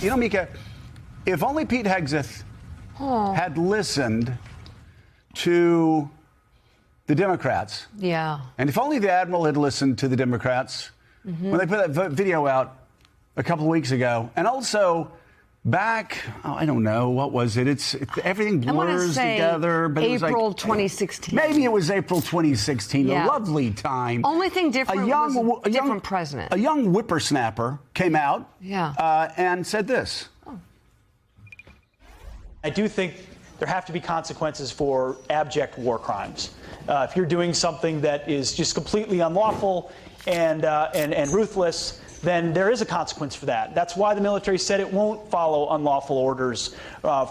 You know, Mika, if only Pete Hegseth had listened to the Democrats. Yeah. And if only the Admiral had listened to the Democrats when they put that video out a couple of weeks ago. And also back, I don't know, what was it? Everything blurs together. But April it was 2016. Maybe it was April 2016, Yeah. a lovely time. Only thing different was a different president. A young whippersnapper came out and said this. I do think there have to be consequences for abject war crimes. If you're doing something that is just completely unlawful and ruthless, then there is a consequence for that. That's why the military said it won't follow unlawful orders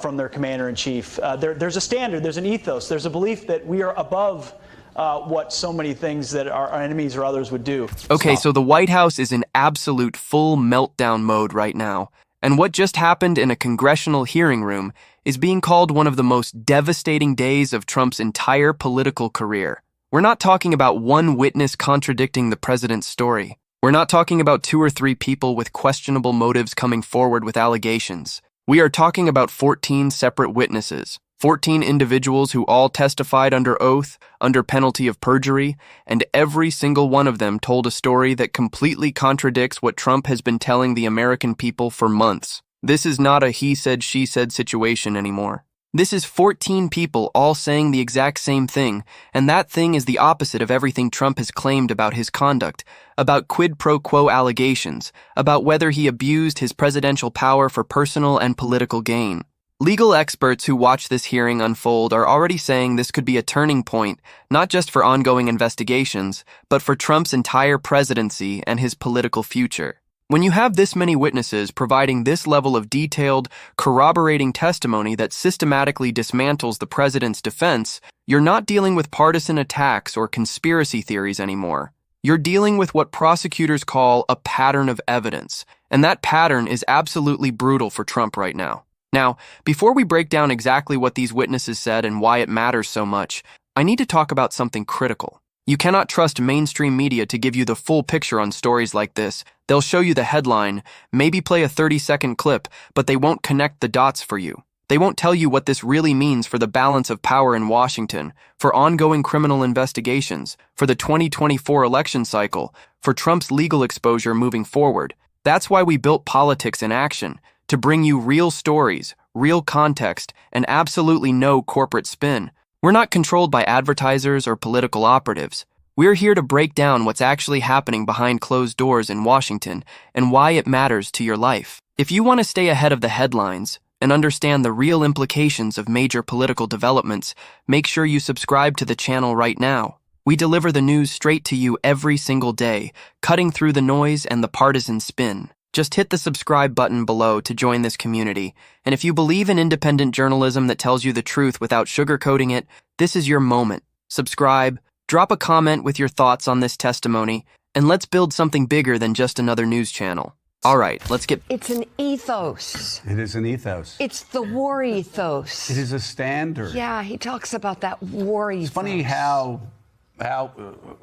from their commander-in-chief. There's a standard, there's an ethos, there's a belief that we are above what so many things that our enemies or others would do. Okay, so the White House is in absolute full meltdown mode right now. And what just happened in a congressional hearing room is being called one of the most devastating days of Trump's entire political career. We're not talking about one witness contradicting the president's story. We're not talking about 2 or 3 people with questionable motives coming forward with allegations. We are talking about 14 separate witnesses, 14 individuals who all testified under oath, under penalty of perjury, and every single one of them told a story that completely contradicts what Trump has been telling the American people for months. This is not a he said, she said situation anymore. This is 14 people all saying the exact same thing, and that thing is the opposite of everything Trump has claimed about his conduct, about quid pro quo allegations, about whether he abused his presidential power for personal and political gain. Legal experts who watch this hearing unfold are already saying this could be a turning point, not just for ongoing investigations, but for Trump's entire presidency and his political future. When you have this many witnesses providing this level of detailed, corroborating testimony that systematically dismantles the president's defense, you're not dealing with partisan attacks or conspiracy theories anymore. You're dealing with what prosecutors call a pattern of evidence, and that pattern is absolutely brutal for Trump right now. Now, before we break down exactly what these witnesses said and why it matters so much, I need to talk about something critical. You cannot trust mainstream media to give you the full picture on stories like this. They'll show you the headline, maybe play a 30-second clip, but they won't connect the dots for you. They won't tell you what this really means for the balance of power in Washington, for ongoing criminal investigations, for the 2024 election cycle, for Trump's legal exposure moving forward. That's why we built Politics in Action, to bring you real stories, real context, and absolutely no corporate spin. We're not controlled by advertisers or political operatives. We're here to break down what's actually happening behind closed doors in Washington and why it matters to your life. If you want to stay ahead of the headlines and understand the real implications of major political developments, make sure you subscribe to the channel right now. We deliver the news straight to you every single day, cutting through the noise and the partisan spin. Just hit the subscribe button below to join this community. And if you believe in independent journalism that tells you the truth without sugarcoating it, this is your moment. Subscribe, drop a comment with your thoughts on this testimony, and let's build something bigger than just another news channel. All right, let's get... It's an ethos. It is an ethos. It's the war ethos. It is a standard. Yeah, he talks about that war ethos. It's funny how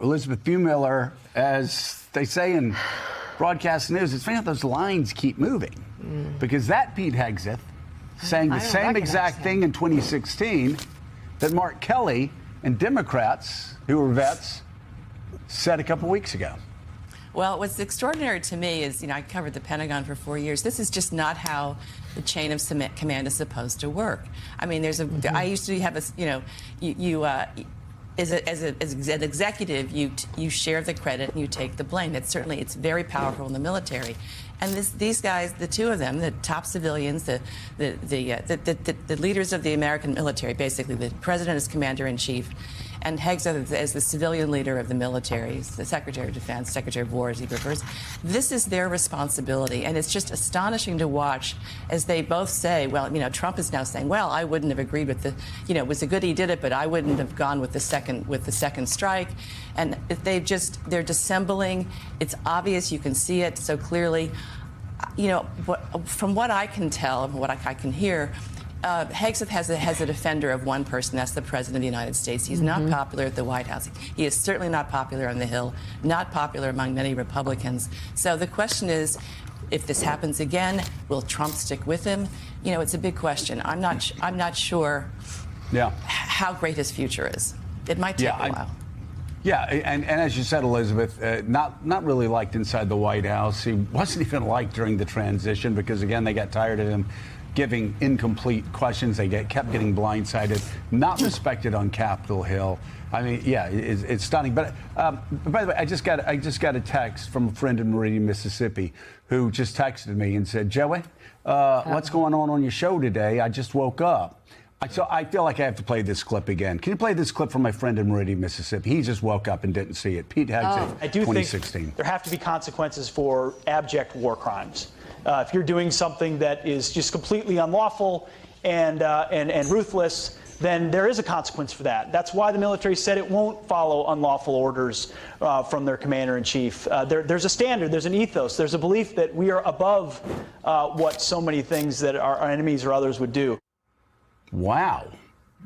Elizabeth Bumiller, as they say in broadcast news, it's funny how those lines keep moving. Because that Pete Hegseth saying the same exact thing in 2016 that Mark Kelly and Democrats, who were vets, said a couple weeks ago. Well, what's extraordinary to me is, I covered the Pentagon for 4 years. This is just not how the chain of command is supposed to work. I mean, I used to have as an executive, you share the credit and you take the blame. It's very powerful in the military. And these guys, the two of them, the top civilians, the leaders of the American military, basically the president is commander-in-chief, and Hegseth as the civilian leader of the military, the Secretary of Defense, Secretary of War as he prefers. This is their responsibility, and it's just astonishing to watch as they both say, well, Trump is now saying, well, I wouldn't have agreed with it was a good he did it, but I wouldn't have gone with the second strike. And they're dissembling. It's obvious, you can see it so clearly. From what I can tell and what I can hear, Hegseth has a defender of one person. That's the President of the United States. He's not popular at the White House. He is certainly not popular on the Hill, not popular among many Republicans. So the question is, If this happens again, will Trump stick with him? You know, it's a big question. I'm not sure how great his future is. It might take a while. Yeah, and as you said, Elizabeth, not really liked inside the White House. He wasn't even liked during the transition because, again, they got tired of him giving incomplete questions. They kept getting blindsided, not respected on Capitol Hill. I mean, yeah, it's stunning. But by the way, I just got a text from a friend in Meridian, Mississippi, who just texted me and said, Joey, what's going on your show today? I just woke up. So I feel like I have to play this clip again. Can you play this clip from my friend in Meridian, Mississippi? He just woke up and didn't see it. Pete Hegseth, I do 2016. think there have to be consequences for abject war crimes. If you're doing something that is just completely unlawful and ruthless, then there is a consequence for that. That's why the military said it won't follow unlawful orders from their commander-in-chief. There's a standard, there's an ethos, there's a belief that we are above what so many things that our enemies or others would do. Wow.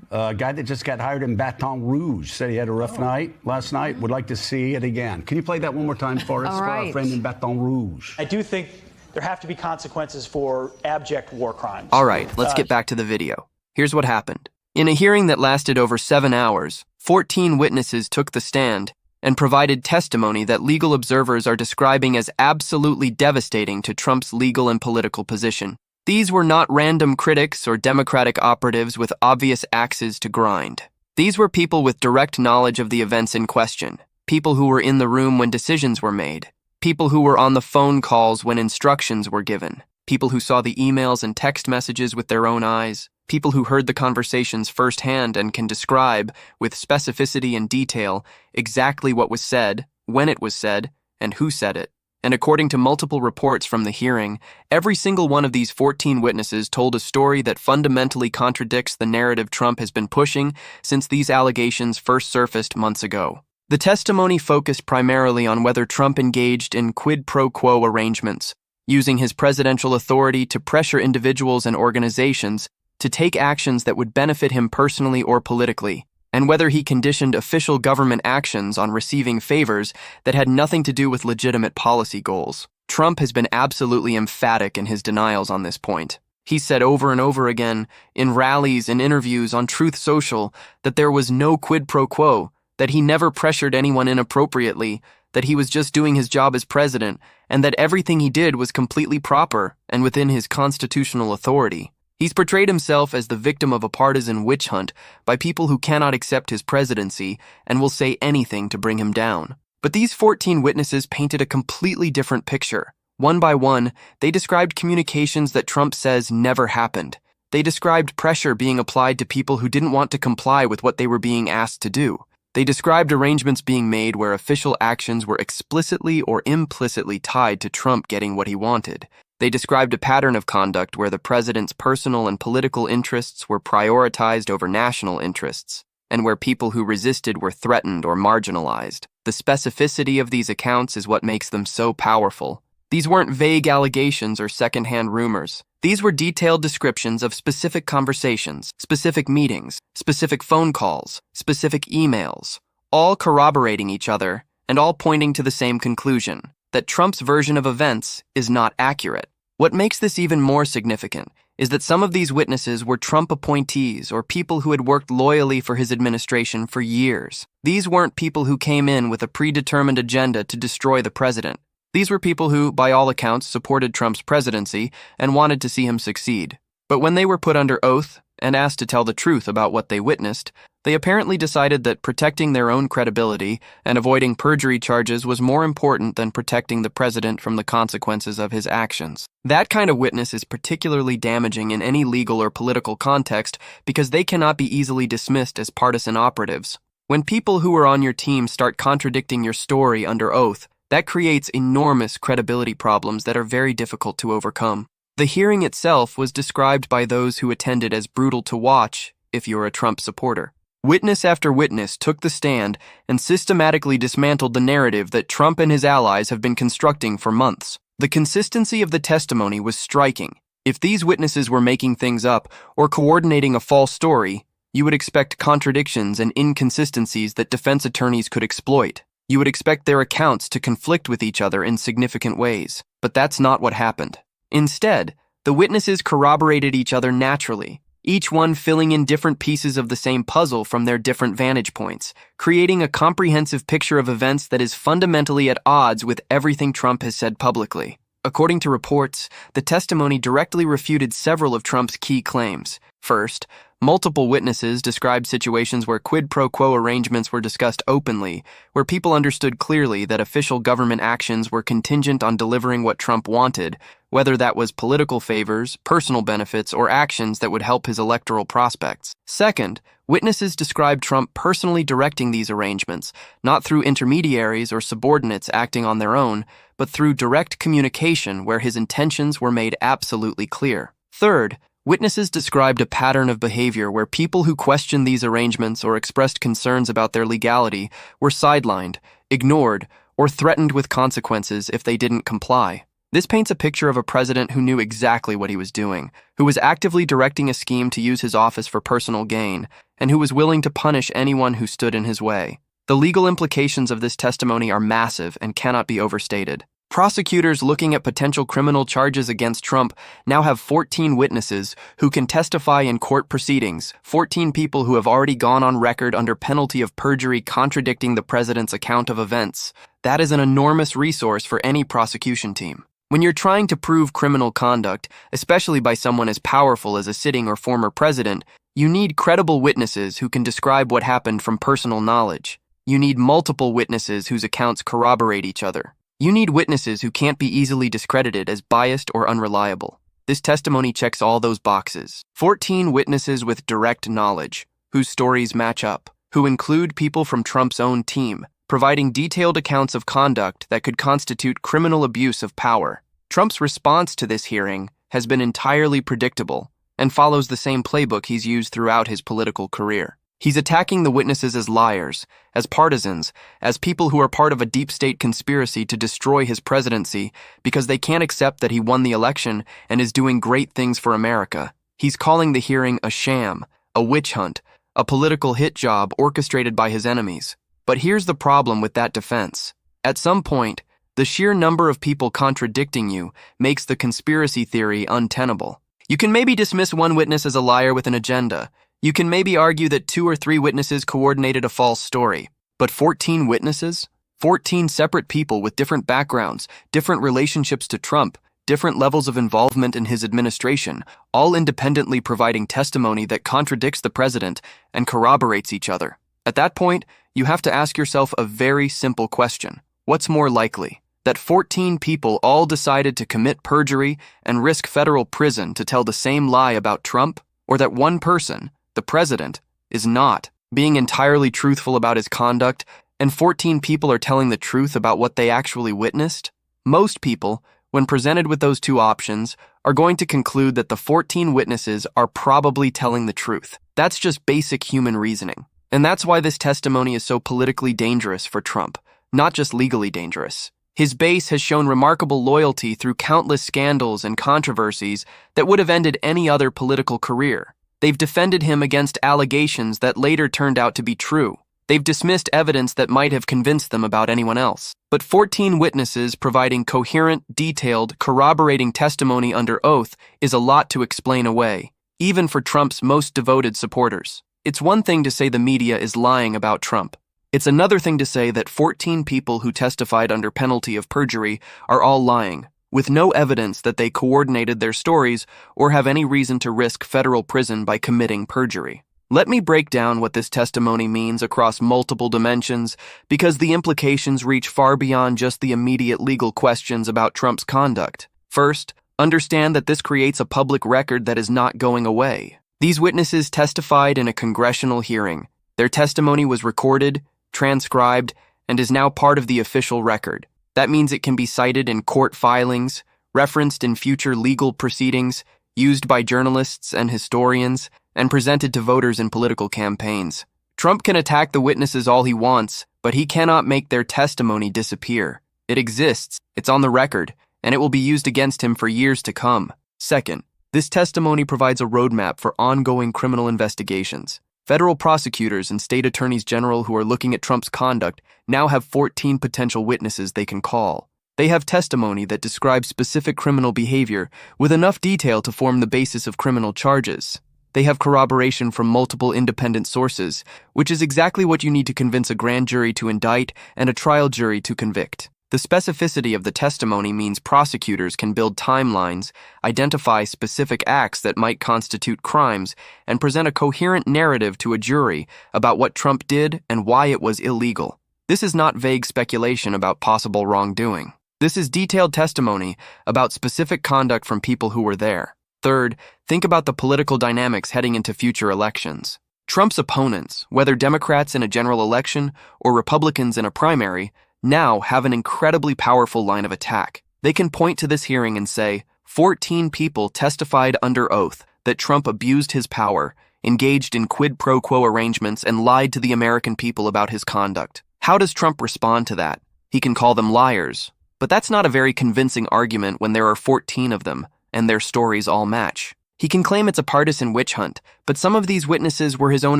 A guy that just got hired in Baton Rouge said he had a rough night last night. Would like to see it again. Can you play that one more time for us, for our friend in Baton Rouge? I do think there have to be consequences for abject war crimes. All right, let's get back to the video. Here's what happened. In a hearing that lasted over 7 hours, 14 witnesses took the stand and provided testimony that legal observers are describing as absolutely devastating to Trump's legal and political position. These were not random critics or Democratic operatives with obvious axes to grind. These were people with direct knowledge of the events in question, people who were in the room when decisions were made, people who were on the phone calls when instructions were given, people who saw the emails and text messages with their own eyes, people who heard the conversations firsthand and can describe, with specificity and detail, exactly what was said, when it was said, and who said it. And according to multiple reports from the hearing, every single one of these 14 witnesses told a story that fundamentally contradicts the narrative Trump has been pushing since these allegations first surfaced months ago. The testimony focused primarily on whether Trump engaged in quid pro quo arrangements, using his presidential authority to pressure individuals and organizations to take actions that would benefit him personally or politically, and whether he conditioned official government actions on receiving favors that had nothing to do with legitimate policy goals. Trump has been absolutely emphatic in his denials on this point. He said over and over again, in rallies and interviews on Truth Social, that there was no quid pro quo, that he never pressured anyone inappropriately, that he was just doing his job as president, and that everything he did was completely proper and within his constitutional authority. He's portrayed himself as the victim of a partisan witch hunt by people who cannot accept his presidency and will say anything to bring him down. But these 14 witnesses painted a completely different picture. One by one, they described communications that Trump says never happened. They described pressure being applied to people who didn't want to comply with what they were being asked to do. They described arrangements being made where official actions were explicitly or implicitly tied to Trump getting what he wanted. They described a pattern of conduct where the president's personal and political interests were prioritized over national interests, and where people who resisted were threatened or marginalized. The specificity of these accounts is what makes them so powerful. These weren't vague allegations or secondhand rumors. These were detailed descriptions of specific conversations, specific meetings, specific phone calls, specific emails, all corroborating each other and all pointing to the same conclusion, that Trump's version of events is not accurate. What makes this even more significant is that some of these witnesses were Trump appointees or people who had worked loyally for his administration for years. These weren't people who came in with a predetermined agenda to destroy the president. These were people who, by all accounts, supported Trump's presidency and wanted to see him succeed. But when they were put under oath and asked to tell the truth about what they witnessed, they apparently decided that protecting their own credibility and avoiding perjury charges was more important than protecting the president from the consequences of his actions. That kind of witness is particularly damaging in any legal or political context because they cannot be easily dismissed as partisan operatives. When people who are on your team start contradicting your story under oath, that creates enormous credibility problems that are very difficult to overcome. The hearing itself was described by those who attended as brutal to watch if you're a Trump supporter. Witness after witness took the stand and systematically dismantled the narrative that Trump and his allies have been constructing for months. The consistency of the testimony was striking. If these witnesses were making things up or coordinating a false story, you would expect contradictions and inconsistencies that defense attorneys could exploit. You would expect their accounts to conflict with each other in significant ways, but that's not what happened. Instead, the witnesses corroborated each other naturally, each one filling in different pieces of the same puzzle from their different vantage points, creating a comprehensive picture of events that is fundamentally at odds with everything Trump has said publicly. According to reports, the testimony directly refuted several of Trump's key claims. First, multiple witnesses described situations where quid pro quo arrangements were discussed openly, where people understood clearly that official government actions were contingent on delivering what Trump wanted, whether that was political favors, personal benefits, or actions that would help his electoral prospects. Second, witnesses described Trump personally directing these arrangements, not through intermediaries or subordinates acting on their own, but through direct communication where his intentions were made absolutely clear. Third, witnesses described a pattern of behavior where people who questioned these arrangements or expressed concerns about their legality were sidelined, ignored, or threatened with consequences if they didn't comply. This paints a picture of a president who knew exactly what he was doing, who was actively directing a scheme to use his office for personal gain, and who was willing to punish anyone who stood in his way. The legal implications of this testimony are massive and cannot be overstated. Prosecutors looking at potential criminal charges against Trump now have 14 witnesses who can testify in court proceedings, 14 people who have already gone on record under penalty of perjury contradicting the president's account of events. That is an enormous resource for any prosecution team. When you're trying to prove criminal conduct, especially by someone as powerful as a sitting or former president, you need credible witnesses who can describe what happened from personal knowledge. You need multiple witnesses whose accounts corroborate each other. You need witnesses who can't be easily discredited as biased or unreliable. This testimony checks all those boxes. 14 witnesses with direct knowledge, whose stories match up, who include people from Trump's own team, providing detailed accounts of conduct that could constitute criminal abuse of power. Trump's response to this hearing has been entirely predictable and follows the same playbook he's used throughout his political career. He's attacking the witnesses as liars, as partisans, as people who are part of a deep state conspiracy to destroy his presidency because they can't accept that he won the election and is doing great things for America. He's calling the hearing a sham, a witch hunt, a political hit job orchestrated by his enemies. But here's the problem with that defense. At some point, the sheer number of people contradicting you makes the conspiracy theory untenable. You can maybe dismiss one witness as a liar with an agenda. You can maybe argue that 2 or 3 witnesses coordinated a false story. But 14 witnesses? 14 separate people with different backgrounds, different relationships to Trump, different levels of involvement in his administration, all independently providing testimony that contradicts the president and corroborates each other. At that point, you have to ask yourself a very simple question. What's more likely? That 14 people all decided to commit perjury and risk federal prison to tell the same lie about Trump? Or that one person, the president, is not being entirely truthful about his conduct, and 14 people are telling the truth about what they actually witnessed? Most people, when presented with those two options, are going to conclude that the 14 witnesses are probably telling the truth. That's just basic human reasoning. And that's why this testimony is so politically dangerous for Trump, not just legally dangerous. His base has shown remarkable loyalty through countless scandals and controversies that would have ended any other political career. They've defended him against allegations that later turned out to be true. They've dismissed evidence that might have convinced them about anyone else. But 14 witnesses providing coherent, detailed, corroborating testimony under oath is a lot to explain away, even for Trump's most devoted supporters. It's one thing to say the media is lying about Trump. It's another thing to say that 14 people who testified under penalty of perjury are all lying, with no evidence that they coordinated their stories or have any reason to risk federal prison by committing perjury. Let me break down what this testimony means across multiple dimensions, because the implications reach far beyond just the immediate legal questions about Trump's conduct. First, understand that this creates a public record that is not going away. These witnesses testified in a congressional hearing. Their testimony was recorded, transcribed, and is now part of the official record. That means it can be cited in court filings, referenced in future legal proceedings, used by journalists and historians, and presented to voters in political campaigns. Trump can attack the witnesses all he wants, but he cannot make their testimony disappear. It exists, it's on the record, and it will be used against him for years to come. Second, this testimony provides a roadmap for ongoing criminal investigations. Federal prosecutors and state attorneys general who are looking at Trump's conduct now have 14 potential witnesses they can call. They have testimony that describes specific criminal behavior with enough detail to form the basis of criminal charges. They have corroboration from multiple independent sources, which is exactly what you need to convince a grand jury to indict and a trial jury to convict. The specificity of the testimony means prosecutors can build timelines, identify specific acts that might constitute crimes, and present a coherent narrative to a jury about what Trump did and why it was illegal. This is not vague speculation about possible wrongdoing. This is detailed testimony about specific conduct from people who were there. Third, think about the political dynamics heading into future elections. Trump's opponents, whether Democrats in a general election or Republicans in a primary, now have an incredibly powerful line of attack. They can point to this hearing and say, 14 people testified under oath that Trump abused his power, engaged in quid pro quo arrangements, and lied to the American people about his conduct. How does Trump respond to that? He can call them liars. But that's not a very convincing argument when there are 14 of them, and their stories all match. He can claim it's a partisan witch hunt, but some of these witnesses were his own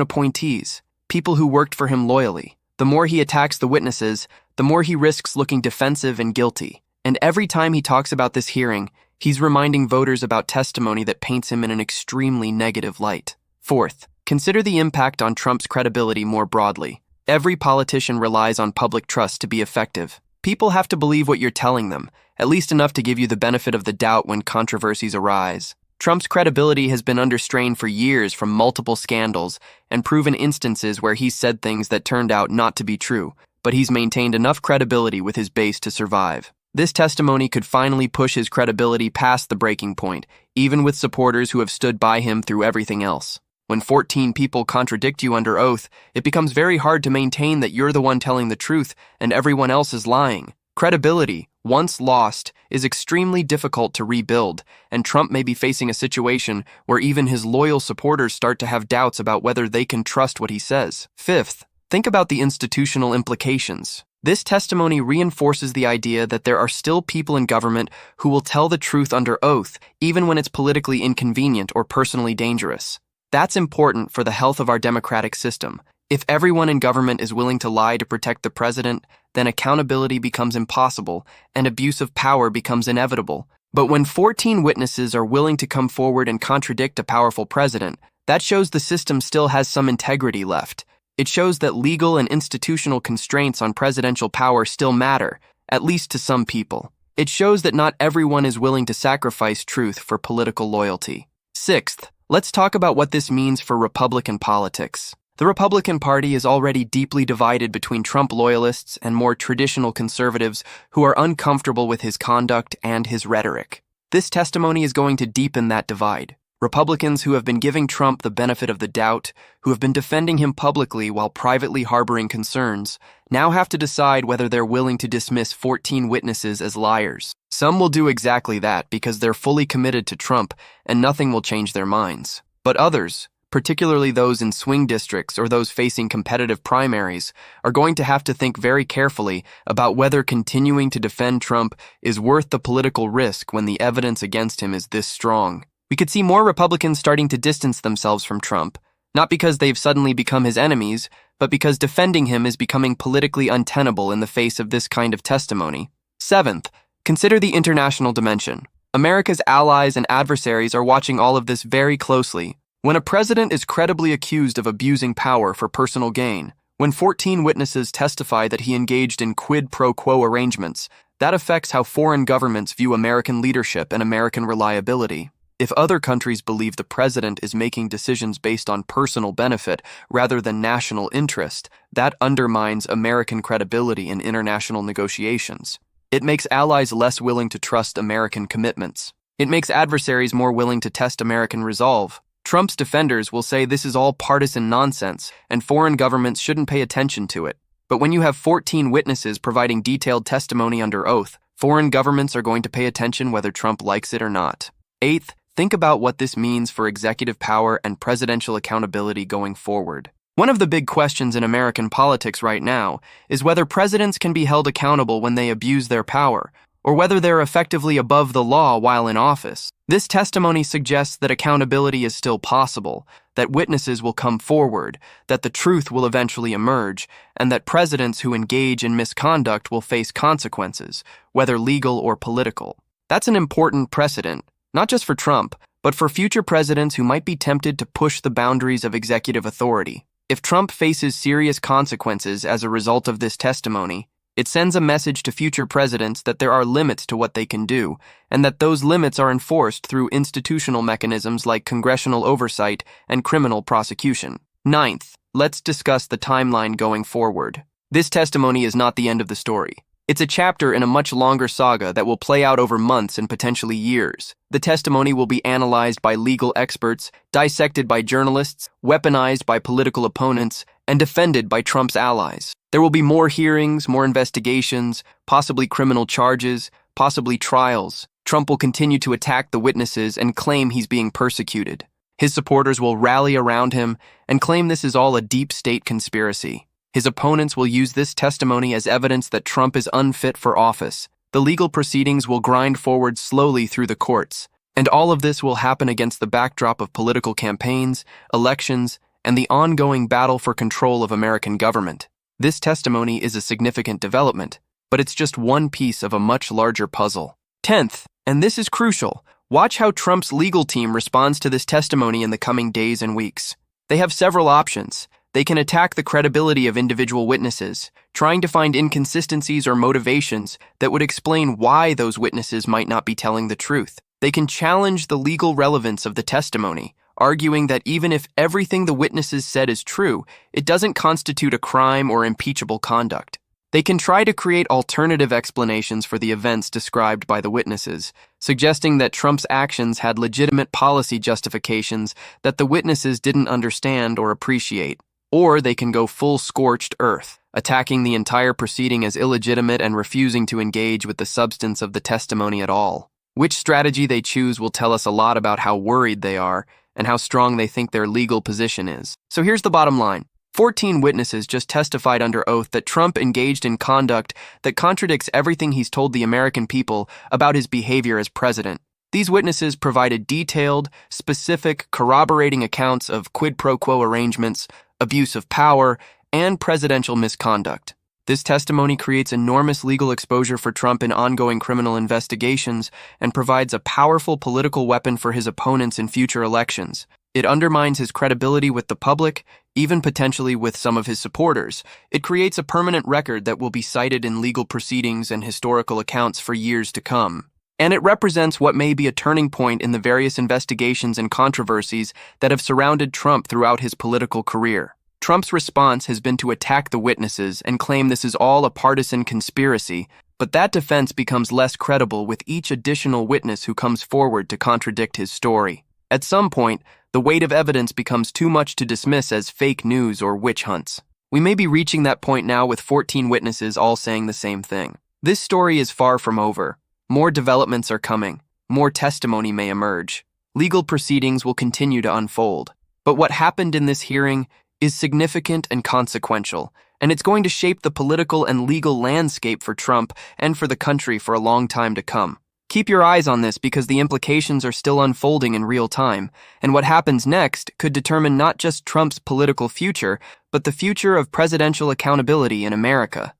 appointees, people who worked for him loyally. The more he attacks the witnesses, the more he risks looking defensive and guilty. And every time he talks about this hearing, he's reminding voters about testimony that paints him in an extremely negative light. Fourth, consider the impact on Trump's credibility more broadly. Every politician relies on public trust to be effective. People have to believe what you're telling them, at least enough to give you the benefit of the doubt when controversies arise. Trump's credibility has been under strain for years from multiple scandals and proven instances where he's said things that turned out not to be true, but he's maintained enough credibility with his base to survive. This testimony could finally push his credibility past the breaking point, even with supporters who have stood by him through everything else. When 14 people contradict you under oath, it becomes very hard to maintain that you're the one telling the truth and everyone else is lying. Credibility, once lost, is extremely difficult to rebuild, and Trump may be facing a situation where even his loyal supporters start to have doubts about whether they can trust what he says. Fifth, think about the institutional implications. This testimony reinforces the idea that there are still people in government who will tell the truth under oath, even when it's politically inconvenient or personally dangerous. That's important for the health of our democratic system. If everyone in government is willing to lie to protect the president, then accountability becomes impossible and abuse of power becomes inevitable. But when 14 witnesses are willing to come forward and contradict a powerful president, that shows the system still has some integrity left. It shows that legal and institutional constraints on presidential power still matter, at least to some people. It shows that not everyone is willing to sacrifice truth for political loyalty. Sixth, let's talk about what this means for Republican politics. The Republican Party is already deeply divided between Trump loyalists and more traditional conservatives who are uncomfortable with his conduct and his rhetoric. This testimony is going to deepen that divide. Republicans who have been giving Trump the benefit of the doubt, who have been defending him publicly while privately harboring concerns, now have to decide whether they're willing to dismiss 14 witnesses as liars. Some will do exactly that because they're fully committed to Trump and nothing will change their minds. But others, particularly those in swing districts or those facing competitive primaries, are going to have to think very carefully about whether continuing to defend Trump is worth the political risk when the evidence against him is this strong. We could see more Republicans starting to distance themselves from Trump, not because they've suddenly become his enemies, but because defending him is becoming politically untenable in the face of this kind of testimony. Seventh, consider the international dimension. America's allies and adversaries are watching all of this very closely. When a president is credibly accused of abusing power for personal gain, when 14 witnesses testify that he engaged in quid pro quo arrangements, that affects how foreign governments view American leadership and American reliability. If other countries believe the president is making decisions based on personal benefit rather than national interest, that undermines American credibility in international negotiations. It makes allies less willing to trust American commitments. It makes adversaries more willing to test American resolve. Trump's defenders will say this is all partisan nonsense and foreign governments shouldn't pay attention to it. But when you have 14 witnesses providing detailed testimony under oath, foreign governments are going to pay attention whether Trump likes it or not. Eighth, think about what this means for executive power and presidential accountability going forward. One of the big questions in American politics right now is whether presidents can be held accountable when they abuse their power, or whether they're effectively above the law while in office. This testimony suggests that accountability is still possible, that witnesses will come forward, that the truth will eventually emerge, and that presidents who engage in misconduct will face consequences, whether legal or political. That's an important precedent, not just for Trump, but for future presidents who might be tempted to push the boundaries of executive authority. If Trump faces serious consequences as a result of this testimony, it sends a message to future presidents that there are limits to what they can do, and that those limits are enforced through institutional mechanisms like congressional oversight and criminal prosecution. Ninth, let's discuss the timeline going forward. This testimony is not the end of the story. It's a chapter in a much longer saga that will play out over months and potentially years. The testimony will be analyzed by legal experts, dissected by journalists, weaponized by political opponents, and defended by Trump's allies. There will be more hearings, more investigations, possibly criminal charges, possibly trials. Trump will continue to attack the witnesses and claim he's being persecuted. His supporters will rally around him and claim this is all a deep state conspiracy. His opponents will use this testimony as evidence that Trump is unfit for office. The legal proceedings will grind forward slowly through the courts, and all of this will happen against the backdrop of political campaigns, elections, and the ongoing battle for control of American government. This testimony is a significant development, but it's just one piece of a much larger puzzle. 10th, and this is crucial, watch how Trump's legal team responds to this testimony in the coming days and weeks. They have several options. They can attack the credibility of individual witnesses, trying to find inconsistencies or motivations that would explain why those witnesses might not be telling the truth. They can challenge the legal relevance of the testimony, arguing that even if everything the witnesses said is true, it doesn't constitute a crime or impeachable conduct. They can try to create alternative explanations for the events described by the witnesses, suggesting that Trump's actions had legitimate policy justifications that the witnesses didn't understand or appreciate. Or they can go full scorched earth, attacking the entire proceeding as illegitimate and refusing to engage with the substance of the testimony at all. Which strategy they choose will tell us a lot about how worried they are and how strong they think their legal position is. So here's the bottom line. 14 witnesses just testified under oath that Trump engaged in conduct that contradicts everything he's told the American people about his behavior as president. These witnesses provided detailed, specific, corroborating accounts of quid pro quo arrangements, abuse of power, and presidential misconduct. This testimony creates enormous legal exposure for Trump in ongoing criminal investigations and provides a powerful political weapon for his opponents in future elections. It undermines his credibility with the public, even potentially with some of his supporters. It creates a permanent record that will be cited in legal proceedings and historical accounts for years to come. And it represents what may be a turning point in the various investigations and controversies that have surrounded Trump throughout his political career. Trump's response has been to attack the witnesses and claim this is all a partisan conspiracy, but that defense becomes less credible with each additional witness who comes forward to contradict his story. At some point, the weight of evidence becomes too much to dismiss as fake news or witch hunts. We may be reaching that point now with 14 witnesses all saying the same thing. This story is far from over. More developments are coming. More testimony may emerge. Legal proceedings will continue to unfold. But what happened in this hearing is significant and consequential, and it's going to shape the political and legal landscape for Trump and for the country for a long time to come. Keep your eyes on this because the implications are still unfolding in real time, and what happens next could determine not just Trump's political future, but the future of presidential accountability in America.